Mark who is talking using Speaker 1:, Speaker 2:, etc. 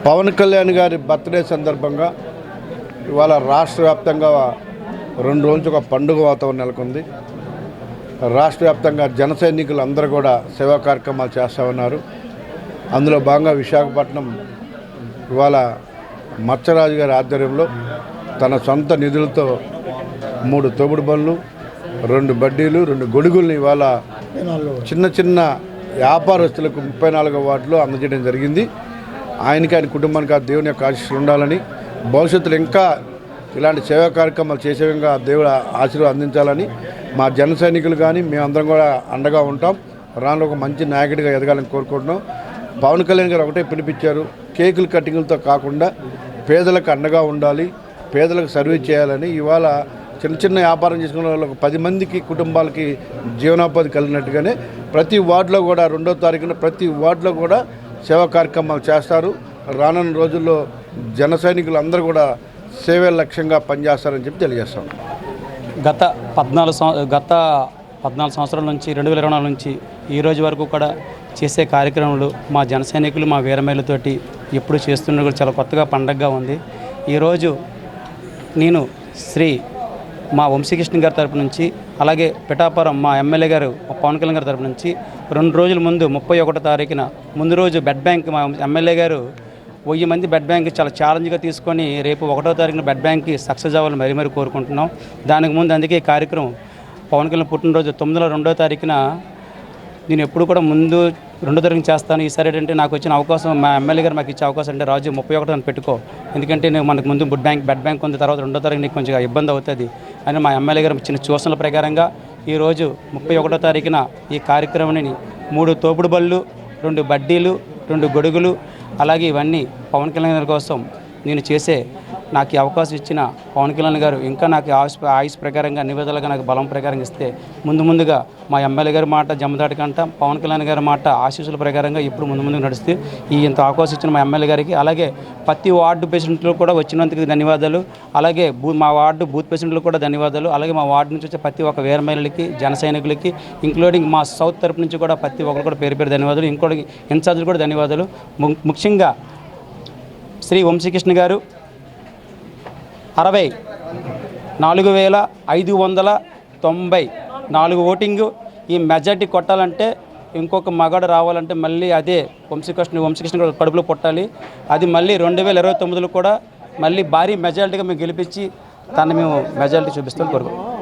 Speaker 1: పవన్ కళ్యాణ్ గారి బర్త్డే సందర్భంగా ఇవాళ రాష్ట్ర వ్యాప్తంగా 2 రోజులు ఒక పండుగ వాతావరణం నెలకొంది. రాష్ట్ర వ్యాప్తంగా జన సైనికులు అందరూ కూడా సేవా కార్యక్రమాలు చేస్తూ ఉన్నారు. అందులో భాగంగా విశాఖపట్నం ఇవాళ మచ్చరాజు గారి ఆధ్వర్యంలో తన సొంత నిధులతో 3 తోపుడు బండ్లు, 2 బడ్డీలు, 2 గొడుగుల్ని ఇవాళ చిన్న చిన్న వ్యాపారస్తులకు 34వ వార్డులో అందజేయడం జరిగింది. ఆయన కుటుంబానికి ఆ దేవుని యొక్క ఆశీస్సులు ఉండాలని, భవిష్యత్తులో ఇంకా ఇలాంటి సేవా కార్యక్రమాలు చేసే విధంగా దేవుడు ఆశీర్వాదం అందించాలని మా జన సైనికులు కానీ మేమందరం కూడా అండగా ఉంటాం. రాను ఒక మంచి నాయకుడిగా ఎదగాలని కోరుకుంటున్నాం. పవన్ కళ్యాణ్ గారు ఒకటే పిలిపించారు, కేకులు కటింగులతో కాకుండా పేదలకు అండగా ఉండాలి, పేదలకు సర్వీస్ చేయాలని. ఇవాళ చిన్న చిన్న వ్యాపారం చేసుకున్న వాళ్ళకి 10 మందికి కుటుంబాలకి జీవనోపాధి కలిగినట్టుగానే ప్రతి వార్డులో కూడా 2వ తారీఖున ప్రతి వార్డులో కూడా సేవా కార్యక్రమాలు చేస్తారు. రానున్న రోజుల్లో జన సైనికులు అందరూ కూడా సేవే లక్ష్యంగా పనిచేస్తారని చెప్పి తెలియజేస్తాం.
Speaker 2: గత 14 సంవత్సరాల నుంచి 2024 నుంచి ఈ రోజు వరకు కూడా చేసే కార్యక్రమాలు మా జన సైనికులు మా వీరమహిళతోటి ఎప్పుడు చేస్తున్న కూడా చాలా కొత్తగా పండగగా ఉంది. ఈరోజు నేను మా వంశీకృష్ణ గారి తరపు నుంచి, అలాగే పిఠాపురం మా ఎమ్మెల్యే గారు పవన్ కళ్యాణ్ గారి తరపు నుంచి 2 రోజుల ముందు 31వ తారీఖున ముందు రోజు బెడ్ బ్యాంక్ మా ఎమ్మెల్యే గారు 1000 మంది బెడ్ బ్యాంక్ చాలా ఛాలెంజ్గా తీసుకొని రేపు 1వ తారీఖున బెడ్ బ్యాంక్కి సక్సెస్ అవ్వాలని మరీ కోరుకుంటున్నాం. దానికి ముందు అందుకే కార్యక్రమం పవన్ కళ్యాణ్ పుట్టినరోజు 9వ 2వ తారీఖున నేను ఎప్పుడు కూడా ముందు 2వ తారీఖున చేస్తాను. ఈసారి ఏంటంటే నాకు వచ్చిన అవకాశం, మా ఎమ్మెల్యే గారు మాకు ఇచ్చే అవకాశం అంటే రాజు 31న పెట్టుకో, ఎందుకంటే నేను మనకు ముందు బెడ్ బ్యాంక్ ఉంది, తర్వాత 2వ తారీఖు నీకు కొంచెం ఇబ్బంది అవుతుంది అని మా ఎమ్మెల్యే గారు ఇచ్చిన సూచనల ప్రకారంగా ఈరోజు 31వ తారీఖున ఈ కార్యక్రమాన్ని 3 తోపుడు బళ్ళు, 2 బడ్డీలు, 2 గొడుగులు, అలాగే ఇవన్నీ పవన్ కళ్యాణ్ గారి కోసం నేను చేసే నాకు ఈ అవకాశం ఇచ్చిన పవన్ కళ్యాణ్ గారు ఇంకా నాకు ఆయుష్ ప్రకారంగా నివేదనగా నాకు బలం ప్రకారంగా ఇస్తే ముందుగా మా ఎమ్మెల్యే గారి మాట జమ్మదాటికంట, పవన్ కళ్యాణ్ గారి మాట ఆశీస్సుల ప్రకారంగా ఇప్పుడు ముందు నడుస్తే ఇంత అవకాశం ఇచ్చిన మా ఎమ్మెల్యే గారికి, అలాగే ప్రతి వార్డు ప్రెసిడెంట్లు కూడా వచ్చినందుకు ధన్యవాదాలు, అలాగే మా వార్డు బూత్ ప్రెసిడెంట్లు కూడా ధన్యవాదాలు, అలాగే మా వార్డు నుంచి వచ్చే ప్రతి ఒక్క వీర మహిళలకి, జన సైనికులకి, ఇంక్లూడింగ్ మా సౌత్ తరపు నుంచి కూడా ప్రతి ఒక్కరు కూడా పేరు ధన్యవాదాలు, ఇంకోటి ఇన్ఛార్జీలు కూడా ధన్యవాదాలు. ముఖ్యంగా శ్రీ వంశీకృష్ణ గారు 64,594 ఓటింగు, ఈ మెజార్టీ కొట్టాలంటే ఇంకొక మగాడు రావాలంటే మళ్ళీ అదే వంశీకృష్ణ కడుపులో పుట్టాలి. అది మళ్ళీ 2029లో కూడా మళ్ళీ భారీ మెజారిటీగా మేము గెలిపించి తను మేము మెజారిటీ చూపిస్తాం కోరుకుంటాం.